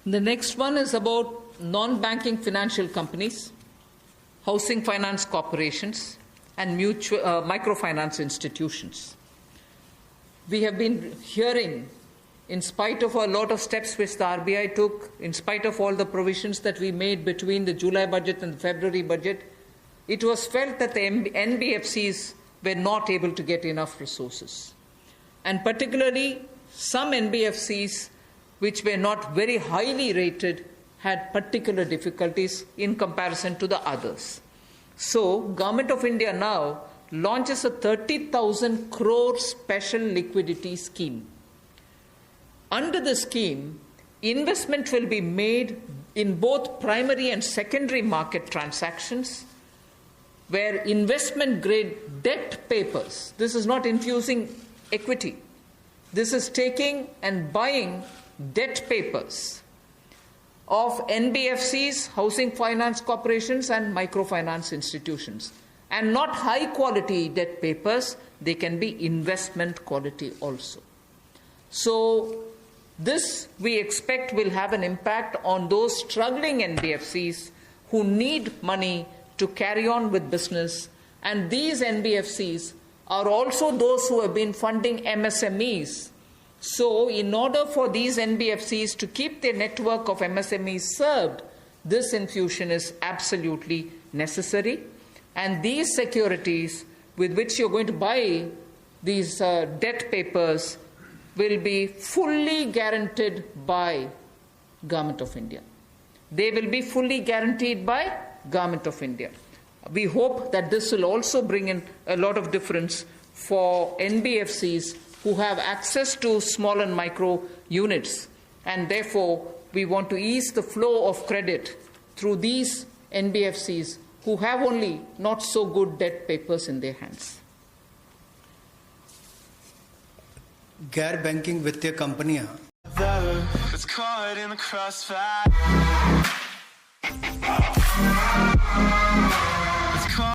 The next one is about non-banking financial companies, housing finance corporations, and microfinance institutions. We have been hearing, in spite of a lot of steps which the RBI took, in spite of all the provisions that we made between the July budget and the February budget, it was felt that the NBFCs were not able to get enough resources. And particularly, some NBFCs which were not very highly rated had particular difficulties in comparison to the others. So, Government of India now launches a 30,000 crore special liquidity scheme. Under the scheme, investment will be made in both primary and secondary market transactions, where investment grade debt papers, this is not infusing equity, this is taking and buying debt papers of NBFCs, housing finance corporations, and microfinance institutions. And not high quality debt papers, they can be investment quality also. So this we expect will have an impact on those struggling NBFCs who need money to carry on with business. And these NBFCs are also those who have been funding MSMEs. So in order for these NBFCs to keep their network of MSMEs served, this infusion is absolutely necessary. And these securities with which you're going to buy these debt papers will be fully guaranteed by Government of India. They will be fully guaranteed by Government of India. We hope that this will also bring in a lot of difference for NBFCs who have access to small and micro units, and therefore we want to ease the flow of credit through these NBFCs who have only not so good debt papers in their hands. गैर banking वित्तीय कंपनियां It's caught in the crossfire.